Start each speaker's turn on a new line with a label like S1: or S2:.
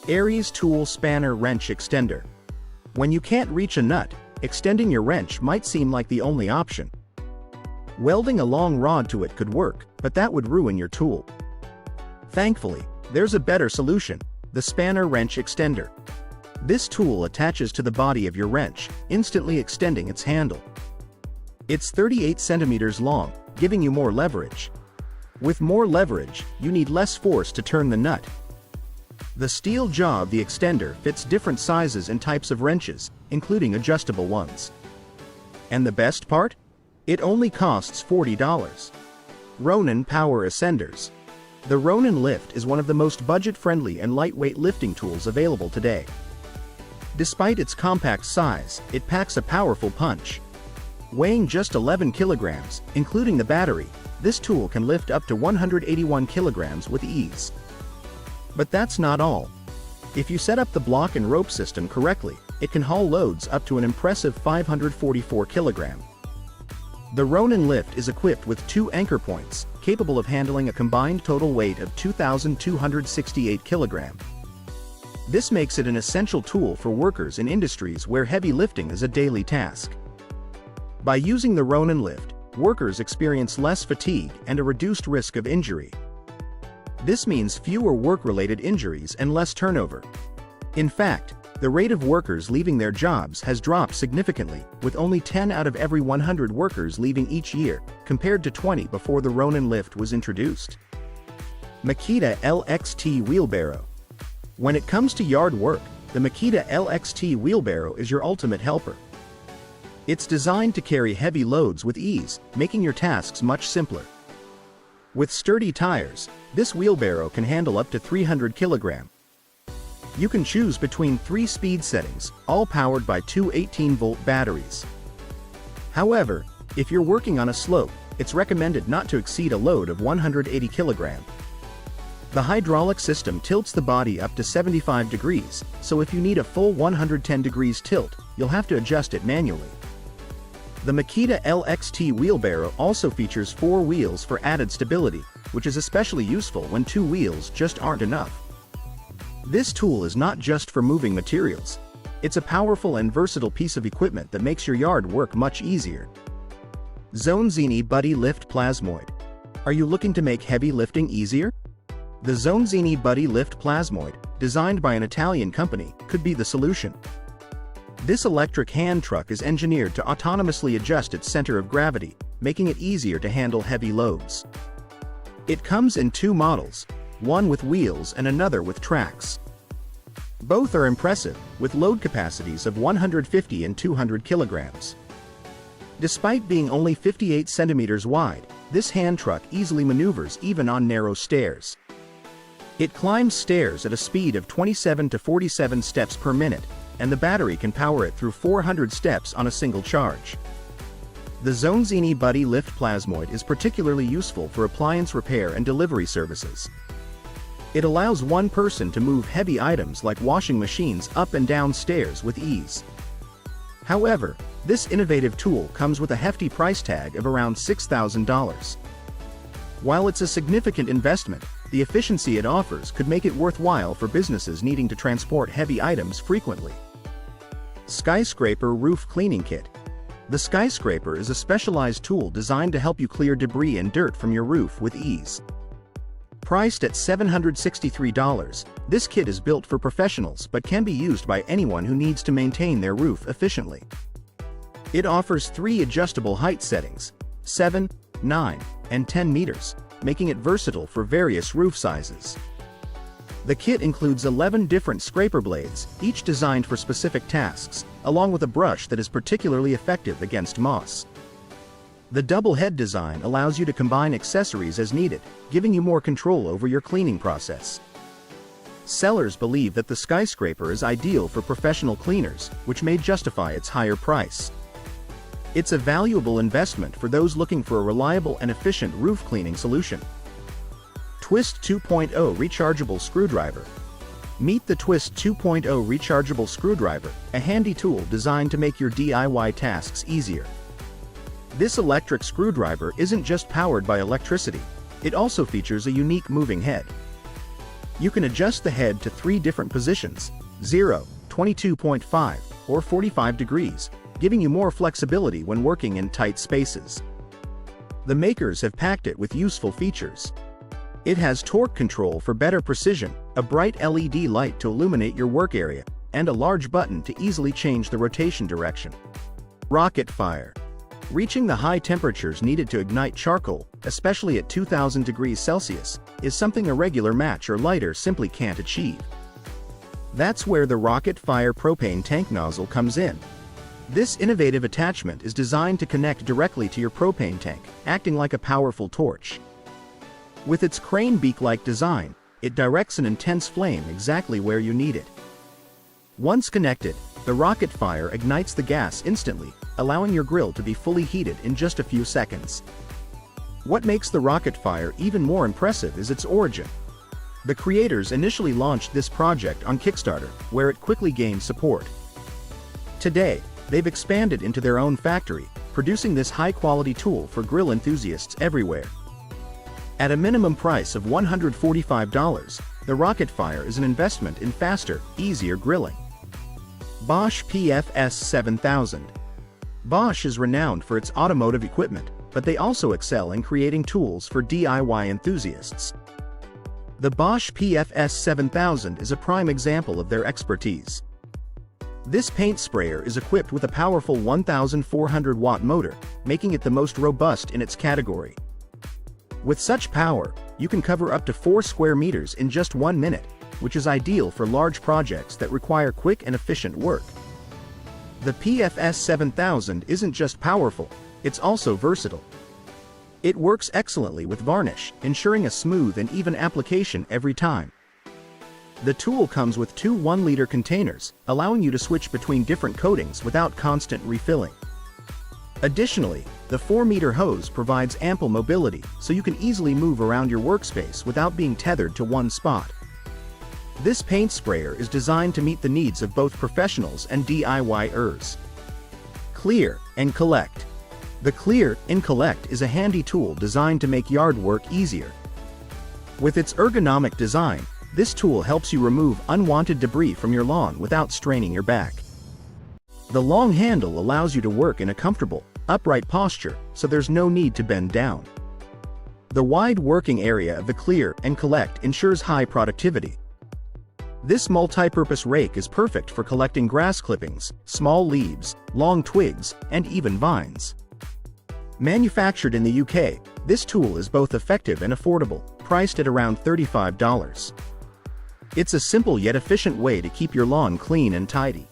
S1: Aries Tool Spanner Wrench Extender. When you can't reach a nut, extending your wrench might seem like the only option. Welding a long rod to it could work, but that would ruin your tool. Thankfully, there's a better solution: the Spanner Wrench Extender. This tool attaches to the body of your wrench, instantly extending its handle. It's 38 centimeters long, giving you more leverage. With more leverage, you need less force to turn the nut. The steel jaw of the extender fits different sizes and types of wrenches, including adjustable ones. And the best part? It only costs $40. Ronin Power Ascenders. The Ronin Lift is one of the most budget-friendly and lightweight lifting tools available today. Despite its compact size, it packs a powerful punch. Weighing just 11 kilograms, including the battery, this tool can lift up to 181 kilograms with ease. But that's not all. If you set up the block and rope system correctly, it can haul loads up to an impressive 544 kilograms. The Ronin Lift is equipped with 2 anchor points, capable of handling a combined total weight of 2,268 kilograms. This makes it an essential tool for workers in industries where heavy lifting is a daily task. By using the Ronin Lift, workers experience less fatigue and a reduced risk of injury. This means fewer work-related injuries and less turnover. In fact, the rate of workers leaving their jobs has dropped significantly, with only 10 out of every 100 workers leaving each year, compared to 20 before the Ronin Lift was introduced. Makita LXT Wheelbarrow. When it comes to yard work, the Makita LXT Wheelbarrow is your ultimate helper. It's designed to carry heavy loads with ease, making your tasks much simpler. With sturdy tires, this wheelbarrow can handle up to 300 kilograms. You can choose between 3 speed settings, all powered by 2 18-volt batteries. However, if you're working on a slope, it's recommended not to exceed a load of 180 kilograms. The hydraulic system tilts the body up to 75 degrees, so if you need a full 110 degrees tilt, you'll have to adjust it manually. The Makita LXT Wheelbarrow also features 4 wheels for added stability, which is especially useful when 2 wheels just aren't enough. This tool is not just for moving materials. It's a powerful and versatile piece of equipment that makes your yard work much easier. Zonzini Buddy Lift Plasmoid. Are you looking to make heavy lifting easier? The Zonzini Buddy Lift Plasmoid, designed by an Italian company, could be the solution. This electric hand truck is engineered to autonomously adjust its center of gravity, making it easier to handle heavy loads. It comes in 2 models, one with wheels and another with tracks. Both are impressive, with load capacities of 150 and 200 kilograms. Despite being only 58 centimeters wide, this hand truck easily maneuvers even on narrow stairs. It climbs stairs at a speed of 27 to 47 steps per minute, and the battery can power it through 400 steps on a single charge. The Zonzini Buddy Lift Plasmoid is particularly useful for appliance repair and delivery services. It allows one person to move heavy items like washing machines up and down stairs with ease. However, this innovative tool comes with a hefty price tag of around $6,000. While it's a significant investment, the efficiency it offers could make it worthwhile for businesses needing to transport heavy items frequently. Skyscraper Roof Cleaning Kit. The Skyscraper is a specialized tool designed to help you clear debris and dirt from your roof with ease. Priced at $763, this kit is built for professionals but can be used by anyone who needs to maintain their roof efficiently. It offers 3 adjustable height settings, 7, 9, and 10 meters, making it versatile for various roof sizes. The kit includes 11 different scraper blades, each designed for specific tasks, along with a brush that is particularly effective against moss. The double head design allows you to combine accessories as needed, giving you more control over your cleaning process. Sellers believe that the Skyscraper is ideal for professional cleaners, which may justify its higher price. It's a valuable investment for those looking for a reliable and efficient roof cleaning solution. Twist 2.0 Rechargeable Screwdriver. Meet the Twist 2.0 Rechargeable Screwdriver, a handy tool designed to make your DIY tasks easier. This electric screwdriver isn't just powered by electricity, it also features a unique moving head. You can adjust the head to 3 different positions: 0, 22.5, or 45 degrees, giving you more flexibility when working in tight spaces. The makers have packed it with useful features. It has torque control for better precision, a bright LED light to illuminate your work area, and a large button to easily change the rotation direction. RocketFire. Reaching the high temperatures needed to ignite charcoal, especially at 2000 degrees Celsius, is something a regular match or lighter simply can't achieve. That's where the RocketFire propane tank nozzle comes in. This innovative attachment is designed to connect directly to your propane tank, acting like a powerful torch. With its crane beak-like design, it directs an intense flame exactly where you need it. Once connected, the RocketFire ignites the gas instantly, allowing your grill to be fully heated in just a few seconds. What makes the RocketFire even more impressive is its origin. The creators initially launched this project on Kickstarter, where it quickly gained support. Today, they've expanded into their own factory, producing this high-quality tool for grill enthusiasts everywhere. At a minimum price of $145, the RocketFire is an investment in faster, easier grilling. Bosch PFS 7000. Bosch is renowned for its automotive equipment, but they also excel in creating tools for DIY enthusiasts. The Bosch PFS 7000 is a prime example of their expertise. This paint sprayer is equipped with a powerful 1,400-watt motor, making it the most robust in its category. With such power, you can cover up to 4 square meters in just 1 minute, which is ideal for large projects that require quick and efficient work. The PFS 7000 isn't just powerful, it's also versatile. It works excellently with varnish, ensuring a smooth and even application every time. The tool comes with 2 1-liter containers, allowing you to switch between different coatings without constant refilling. Additionally, the 4-meter hose provides ample mobility, so you can easily move around your workspace without being tethered to one spot. This paint sprayer is designed to meet the needs of both professionals and DIYers. Clear and collect. The Clear and Collect is a handy tool designed to make yard work easier. With its ergonomic design, this tool helps you remove unwanted debris from your lawn without straining your back. The long handle allows you to work in a comfortable, upright posture, so there's no need to bend down. The wide working area of the Clear and Collect ensures high productivity. This multi-purpose rake is perfect for collecting grass clippings, small leaves, long twigs, and even vines. Manufactured in the UK, this tool is both effective and affordable, priced at around $35. It's a simple yet efficient way to keep your lawn clean and tidy.